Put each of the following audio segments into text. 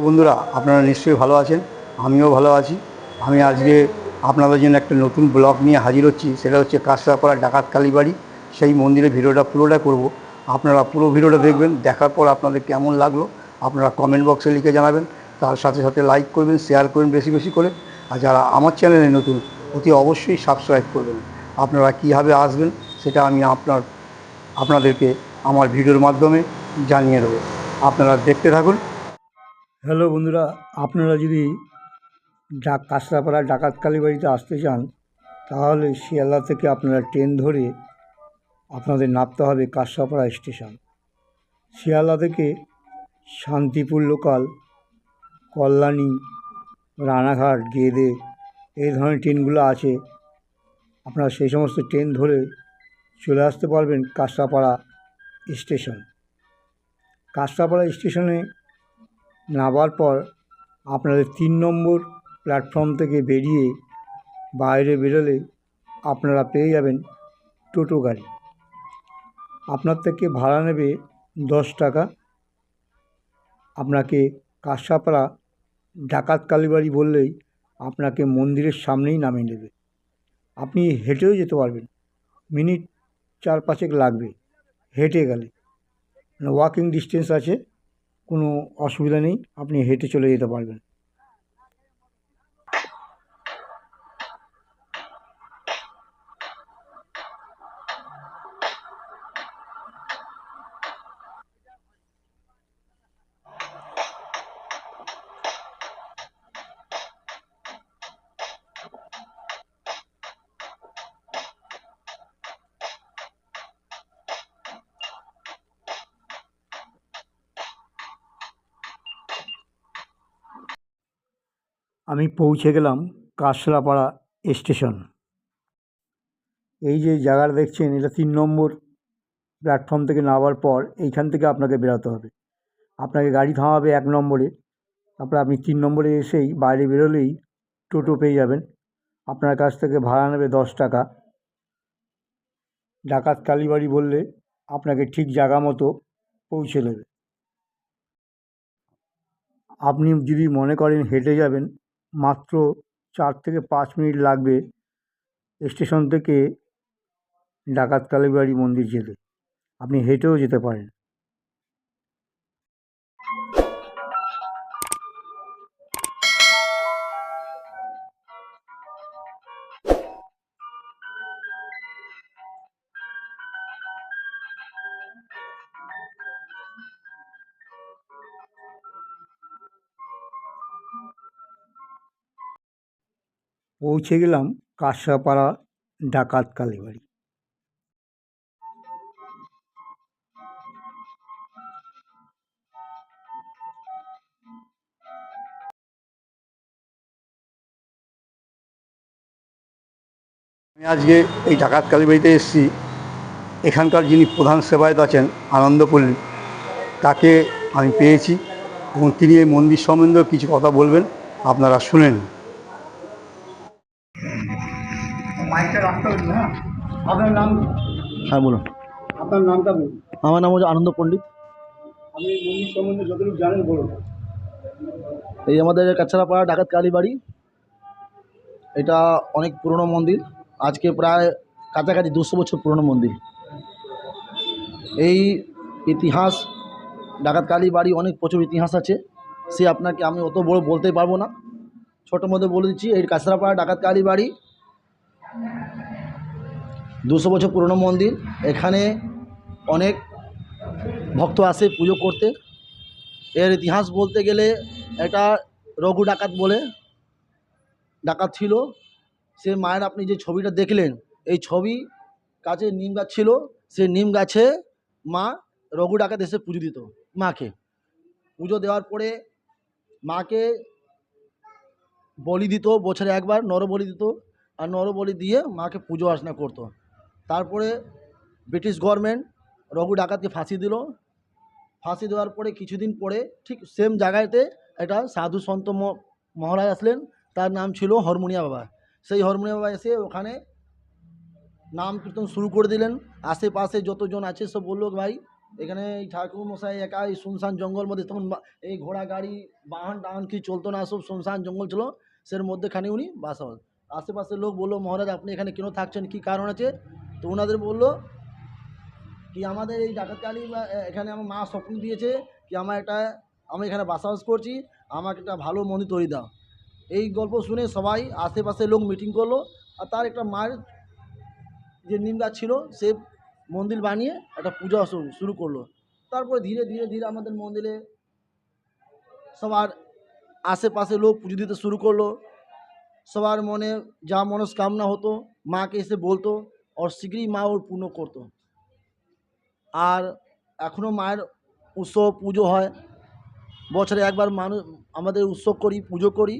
বন্ধুরা, আপনারা নিশ্চয়ই ভালো আছেন। আমিও ভালো আছি। আমি আজকে আপনাদের জন্য একটা নতুন ব্লগ নিয়ে হাজির হচ্ছি। সেটা হচ্ছে কাঁচরাপাড়া ডাকাত কালীবাড়ি। সেই মন্দিরের ভিডিওটা পুরোটা করব। আপনারা পুরো ভিডিওটা দেখবেন। দেখার পর আপনাদের কেমন লাগলো আপনারা কমেন্ট বক্সে লিখে জানাবেন। তার সাথে সাথে লাইক করবেন, শেয়ার করবেন বেশি বেশি করে। আর যারা আমার চ্যানেলে নতুন, অতি অবশ্যই সাবস্ক্রাইব করবেন। আপনারা কীভাবে আসবেন সেটা আমি আপনাদেরকে আমার ভিডিওর মাধ্যমে জানিয়ে দেবো। আপনারা দেখতে থাকুন। হ্যালো বন্ধুরা, আপনারা যদি কাঁচরাপাড়া ডাকাত কালীবাড়িতে আসতে চান তাহলে শিয়ালদা থেকে আপনারা ট্রেন ধরে আপনাদের নামতে হবে কাঁচরাপাড়া স্টেশন। শিয়ালদা থেকে শান্তিপুর লোকাল, কল্যাণী, রানাঘাট, গেদে এই ধরনের ট্রেনগুলো আছে। আপনারা সেই সমস্ত ট্রেন ধরে চলে আসতে পারবেন কাঁচরাপাড়া স্টেশন। কাঁচরাপাড়া স্টেশনে নামার পর আপনাদের 3 নম্বর প্ল্যাটফর্ম থেকে বেরিয়ে বাইরে বেরোলে আপনারা পেয়ে যাবেন টোটো গাড়ি। আপনার থেকে ভাড়া নেবে 10 টাকা। আপনাকে কাঁচরাপাড়া ডাকাত কালীবাড়ি বললেই আপনাকে মন্দিরের সামনেই নামিয়ে দেবে। আপনি হেঁটেও যেতে পারবেন, মিনিট 4-5 লাগবে হেঁটে গেলে। ওয়াকিং ডিস্টেন্স আছে, কোনো অসুবিধা নেই, আপনি হেঁটে চলে যেতে পারবেন। আমি পৌঁছে গেলাম কাঁচরাপাড়া স্টেশন। এই যে জায়গাটা দেখছেন, এটা 3 নম্বর প্ল্যাটফর্ম থেকে নামার পর এইখান থেকে আপনাকে বেরোতে হবে। আপনাকে গাড়ি থামাবে 1 নম্বরে, তারপরে আপনি 3 নম্বরে এসেই বাইরে বেরোলেই টোটো পেয়ে যাবেন। আপনার কাছ থেকে ভাড়া নেবে 10 টাকা। ডাকাত কালীবাড়ি বললে আপনাকে ঠিক জায়গা মতো পৌঁছে দেবে। আপনি যদি মনে করেন হেঁটে যাবেন, মাত্র 4 থেকে 5 মিনিট লাগবে স্টেশন থেকে ডাকাত কালীবাড়ি মন্দির যেতে। আপনি হেঁটেও যেতে পারেন। পৌঁছে গেলাম কাঁচরাপাড়া ডাকাত কালীবাড়ি। আমি আজকে এই ডাকাত কালীবাড়িতে এসেছি। এখানকার যিনি প্রধান সেবায়ত আছেন আনন্দপল্লী, তাকে আমি পেয়েছি এবং তিনি এই মন্দির সম্বন্ধেও কিছু কথা বলবেন, আপনারা শুনেন। আপনার নাম? হ্যাঁ বলুন। আপনার নামটা বলুন। আমার নাম হচ্ছে আনন্দ পণ্ডিত। আপনি মন্দির সম্বন্ধে যতটুকু জানেন বলুন। এই আমাদের কাছাড়াপাড়া ডাকাত কালীবাড়ি, এটা অনেক পুরনো মন্দির। আজকে প্রায় কাছাকাছি 200 বছর পুরনো মন্দির। এই ইতিহাস, ডাকাত কালীবাড়ি অনেক প্রচুর ইতিহাস আছে। সে আপনাকে আমি অত বড় বলতে পারবো না, ছোটোর মধ্যে বলে দিচ্ছি। এই কাছাড়াপাড়া ডাকাত কালীবাড়ি 200 বছর পুরনো মন্দির। এখানে অনেক ভক্ত আসে পুজো করতে। এর ইতিহাস বলতে গেলে, এটা রঘু ডাকাত বলে ডাকাত ছিল। সে মায়ের আপনি যে ছবিটা দেখলেন, এই ছবি কাছে নিম গাছ ছিল। সেই নিম গাছে মা রঘু ডাকাত এসে পুজো দিত মাকে। পুজো দেওয়ার পরে মাকে বলি দিত, বছরে একবার নরবলি দিত, আর নরবলি দিয়ে মাকে পুজো অর্চনা করতো। তারপরে ব্রিটিশ গভর্নমেন্ট রঘু ডাকাতকে ফাঁসি দিল। ফাঁসি দেওয়ার পরে কিছুদিন পরে ঠিক সেম জায়গাতে একটা সাধু সন্ত মহারাজ আসলেন, তার নাম ছিল হরমোনিয়া বাবা। সেই হরমোনিয়া বাবা এসে ওখানে নাম কীর্তন শুরু করে দিলেন। আশেপাশে যতজন আছে সব বললো, ভাই এখানে এই ঠাকুর মশাই একা এই শুনশান জঙ্গল মধ্যে তখন এই ঘোড়া গাড়ি বাহন টাহন কি চলতো না, সব শুনশান জঙ্গল ছিল, সের মধ্যেখানে উনি বাসা বাঁধেন। আশেপাশের লোক বললো মহারাজ আপনি এখানে কেন থাকছেন, কী কারণ আছে? তো ওনাদের বললো কি আমাদের এই ডাকাতকালী বা এখানে আমার মা স্বপ্ন দিয়েছে কি আমি এখানে বাসাবাস করছি, আমাকে একটা ভালো মন্দির তৈরি দাও। এই গল্প শুনে সবাই আশেপাশের লোক মিটিং করলো, আর তার একটা মায়ের যে নিম গাছ ছিল সে মন্দির বানিয়ে একটা পূজা শুরু করলো। তারপরে ধীরে ধীরে ধীরে আমাদের মন্দিরে সবার আশেপাশে লোক পুজো দিতে শুরু করলো। সবার মনে যা মনস্কামনা হতো মাকে এসে বলতো, আর শীঘ্রই মা ওর পূর্ণ করতো। আর এখনও মায়ের উৎসব পুজো হয়, বছরে একবার মানুষ আমাদের উৎসব করি, পুজো করি।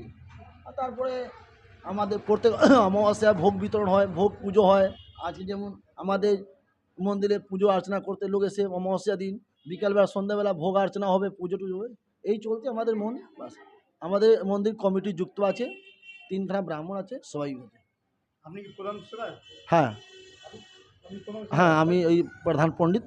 আর তারপরে আমাদের প্রত্যেক অমাবস্যায় ভোগ বিতরণ হয়, ভোগ পুজো হয়। আজকে যেমন আমাদের মন্দিরে পুজো অর্চনা করতে লোক এসে অমাবস্যা দিন বিকালবেলা সন্ধ্যাবেলা ভোগ অর্চনা হবে, পুজো টুজো হবে। এই চলছে আমাদের মন্দির। বাস আমাদের মন্দির কমিটি যুক্ত আছে, 3খানা ব্রাহ্মণ আছে, সবাই আছে। আপনি কি প্রধান সেবক? হ্যাঁ আপনি প্রধান হ্যাঁ, সেবক? আমি এই প্রধান পণ্ডিত।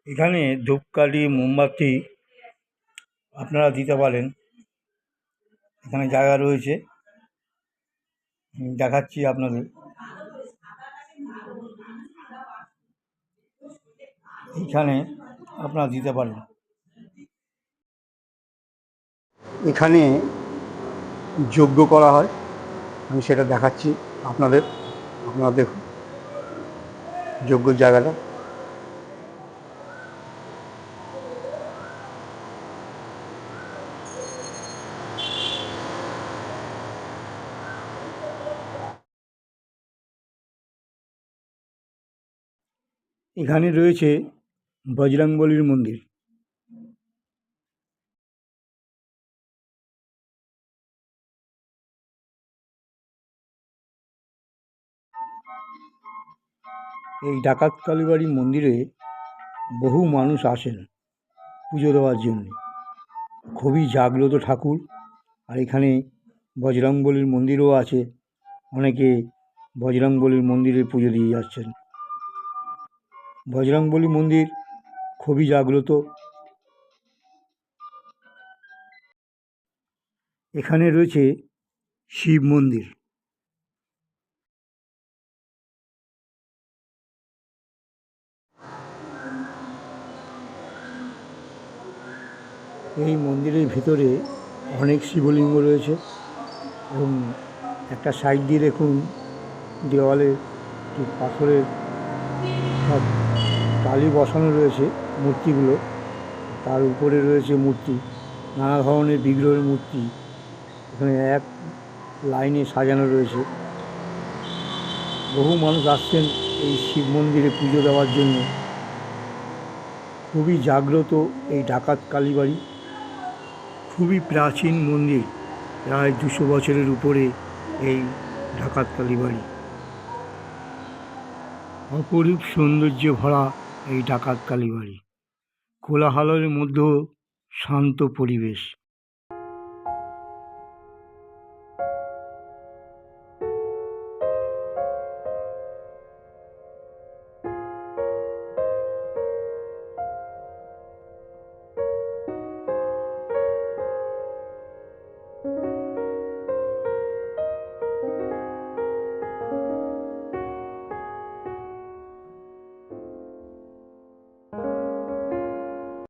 এখানে ধূপকাঠি মোমবাতি আপনারা দিতে পারেন, এখানে জায়গা রয়েছে, দেখাচ্ছি আপনাদের। এখানে আপনারা দিতে পারেন। এখানে যজ্ঞ করা হয়, আমি সেটা দেখাচ্ছি আপনাদের। আপনারা দেখুন যজ্ঞর জায়গাটা। এখানে রয়েছে বজরংবলীর মন্দির। এই ডাকাত কালীবাড়ি মন্দিরে বহু মানুষ আসেন পুজো দেওয়ার জন্য। খুবই জাগ্রত ঠাকুর, আর এখানে বজরংবলীর মন্দিরও আছে, অনেকে বজরংবলীর মন্দিরে পুজো দিয়ে যাচ্ছেন। বজরংবলী মন্দির খুবই জাগ্রত। এখানে রয়েছে শিব মন্দির। এই মন্দিরের ভিতরে অনেক শিবলিঙ্গ রয়েছে, এবং একটা সাইড দিয়ে দেখুন দেওয়ালে ঠিক পাথরের সব টালি বসানো রয়েছে মূর্তিগুলো, তার উপরে রয়েছে মূর্তি, নানা ধরনের বিগ্রহের মূর্তি এখানে এক লাইনে সাজানো রয়েছে। বহু মানুষ আসছেন এই শিব মন্দিরে পুজো দেওয়ার জন্য। খুবই জাগ্রত এই ডাকাত কালীবাড়ি, খুবই প্রাচীন মন্দির, প্রায় 200 বছরের উপরে এই ডাকাত কালীবাড়ি। অপরূপ সৌন্দর্যে ভরা এই ডাকাত কালীবাড়ি, কোলাহলের মধ্যেও শান্ত পরিবেশ।